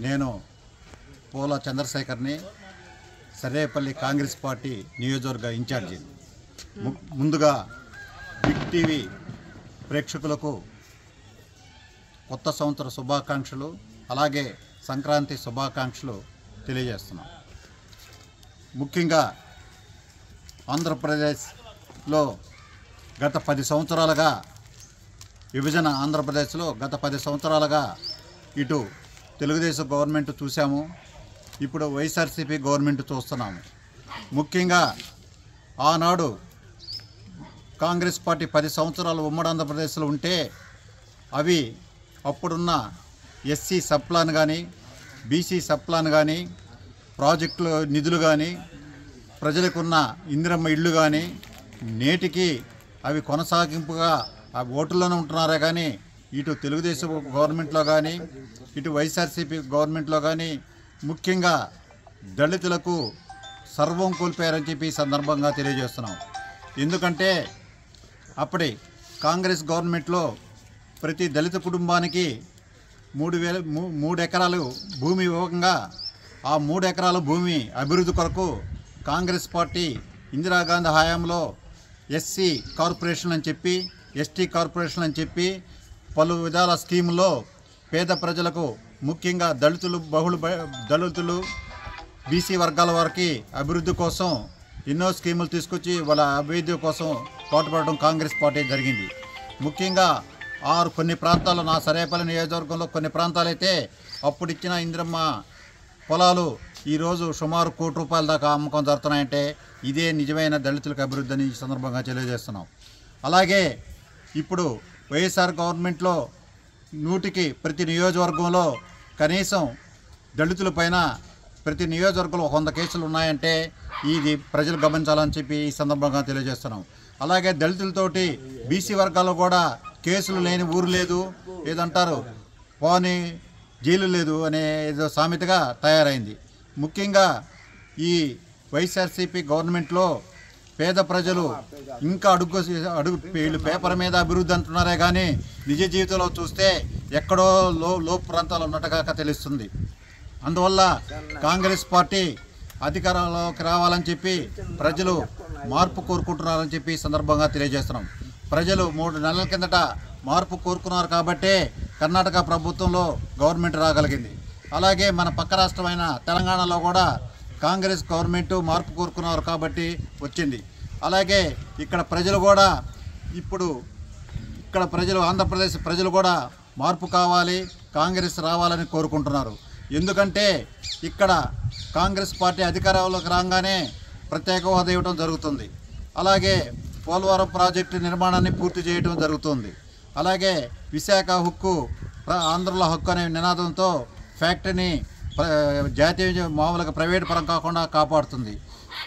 నేను పోల చంద్రశేఖర్ని, సర్వేపల్లి కాంగ్రెస్ పార్టీ నియోజకవర్గ ఇన్ఛార్జి. ముందుగా బిగ్ టీవీ ప్రేక్షకులకు కొత్త సంవత్సర శుభాకాంక్షలు, అలాగే సంక్రాంతి శుభాకాంక్షలు తెలియజేస్తున్నాం. ముఖ్యంగా ఆంధ్రప్రదేశ్లో గత 10 సంవత్సరాలుగా విభజన ఆంధ్రప్రదేశ్లో గత 10 సంవత్సరాలుగా ఇటు తెలుగుదేశం గవర్నమెంట్ చూసాము, ఇప్పుడు వైఎస్ఆర్సీపీ గవర్నమెంట్ చూస్తున్నాము. ముఖ్యంగా ఆనాడు కాంగ్రెస్ పార్టీ 10 సంవత్సరాలు ఉమ్మడి ఆంధ్రప్రదేశ్లో ఉంటే అవి అప్పుడున్న ఎస్సీ సబ్ప్లాన్ కానీ, బీసీ సబ్ప్లాన్ కానీ, ప్రాజెక్టుల నిధులు కానీ, ప్రజలకున్న ఇందిరమ్మ ఇళ్ళు కానీ నేటికి అవి కొనసాగింపుగా ఆ ఓటుల్లోనే ఉంటున్నారే కానీ ఇటు తెలుగుదేశం గవర్నమెంట్లో కానీ ఇటు వైఎస్ఆర్సీపీ గవర్నమెంట్లో కానీ ముఖ్యంగా దళితులకు సర్వం కోల్పోయారని చెప్పి ఈ సందర్భంగా తెలియజేస్తున్నాం. ఎందుకంటే అప్పటి కాంగ్రెస్ గవర్నమెంట్లో ప్రతి దళిత కుటుంబానికి 3 ఎకరాలు భూమి ఇవ్వగా ఆ 3 ఎకరాల భూమి అభివృద్ధి కొరకు కాంగ్రెస్ పార్టీ ఇందిరాగాంధీ హయాంలో ఎస్సీ కార్పొరేషన్ అని చెప్పి, ఎస్టీ కార్పొరేషన్ అని చెప్పి పలు విధాల స్కీముల్లో పేద ప్రజలకు ముఖ్యంగా దళితులు బీసీ వర్గాల వారికి అభివృద్ధి కోసం ఎన్నో స్కీములు తీసుకొచ్చి వాళ్ళ అభివృద్ధి కోసం పాటుపడడం కాంగ్రెస్ పార్టీ జరిగింది. ముఖ్యంగా కొన్ని ప్రాంతాల్లో, నా సర్వేపల్లి నియోజకవర్గంలో కొన్ని ప్రాంతాలైతే అప్పుడు ఇచ్చిన ఇందిరమ్మ పొలాలు ఈరోజు సుమారు ₹1 కోటి దాకా అమ్మకం జరుగుతున్నాయంటే ఇదే నిజమైన దళితులకు అభివృద్ధి అని ఈ సందర్భంగా తెలియజేస్తున్నాం. అలాగే ఇప్పుడు వైఎస్ఆర్ గవర్నమెంట్లో 100కి ప్రతి నియోజకవర్గంలో కనీసం దళితుల పైన ప్రతి నియోజకవర్గంలో 100 కేసులు ఉన్నాయంటే ఇది ప్రజలు గమనించాలని చెప్పి ఈ సందర్భంగా తెలియజేస్తున్నాం. అలాగే దళితులతోటి బీసీ వర్గాల్లో కూడా కేసులు లేని ఊరు లేదు, ఏదంటారు పోనీ జైలు లేదు అనే ఏదో సామెతగా తయారైంది. ముఖ్యంగా ఈ వైఎస్ఆర్సీపీ గవర్నమెంట్లో పేద ప్రజలు ఇంకా వీళ్ళు పేపర్ మీద అభివృద్ధి అంటున్నారే కానీ నిజ జీవితంలో చూస్తే ఎక్కడో లో ప్రాంతాలు ఉన్నట్టుగా తెలుస్తుంది. అందువల్ల కాంగ్రెస్ పార్టీ అధికారంలోకి రావాలని చెప్పి ప్రజలు మార్పు కోరుకుంటున్నారని చెప్పి ఈ సందర్భంగా తెలియజేస్తున్నాం. ప్రజలు 3 నెలల కిందట మార్పు కోరుకున్నారు కాబట్టే కర్ణాటక ప్రభుత్వంలో గవర్నమెంట్ రాగలిగింది. అలాగే మన పక్క రాష్ట్రమైన తెలంగాణలో కూడా కాంగ్రెస్ గవర్నమెంట్ మార్పు కోరుకున్నారు కాబట్టి వచ్చింది. అలాగే ఇక్కడ ప్రజలు కూడా ఆంధ్రప్రదేశ్ ప్రజలు కూడా మార్పు కావాలి, కాంగ్రెస్ రావాలని కోరుకుంటున్నారు. ఎందుకంటే ఇక్కడ కాంగ్రెస్ పార్టీ అధికారంలోకి రాగానే ప్రత్యేక హోదా ఇవ్వడం జరుగుతుంది. అలాగే పోలవరం ప్రాజెక్టు నిర్మాణాన్ని పూర్తి చేయడం జరుగుతుంది. అలాగే విశాఖ హక్కు, ఆంధ్రుల హక్కు అనే నినాదంతో ఫ్యాక్టరీని జాతీయ మామూలుగా ప్రైవేట్ పరం కాకుండా కాపాడుతుంది.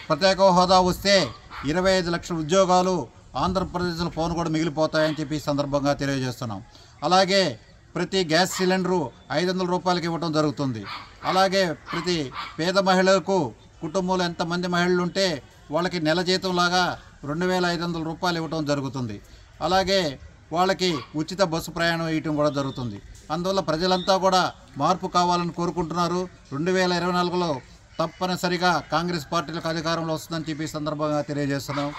ప్రత్యేక హోదా వస్తే 25 లక్షల ఉద్యోగాలు ఆంధ్రప్రదేశ్లో పోను కూడా మిగిలిపోతాయని చెప్పి ఈ సందర్భంగా తెలియజేస్తున్నాం. అలాగే ప్రతి గ్యాస్ సిలిండరు ₹500 ఇవ్వడం జరుగుతుంది. అలాగే ప్రతి పేద మహిళలకు కుటుంబంలో ఎంతమంది మహిళలు ఉంటే వాళ్ళకి నెల జీతంలాగా ₹2,500 ఇవ్వడం జరుగుతుంది. అలాగే వాళ్ళకి ఉచిత బస్సు ప్రయాణం వేయటం కూడా జరుగుతుంది. అందువల్ల ప్రజలంతా కూడా మార్పు కావాలని కోరుకుంటున్నారు. 2024లో తప్పనిసరిగా కాంగ్రెస్ పార్టీలకు అధికారంలో వస్తుందని చెప్పి సందర్భంగా తెలియజేస్తున్నాం.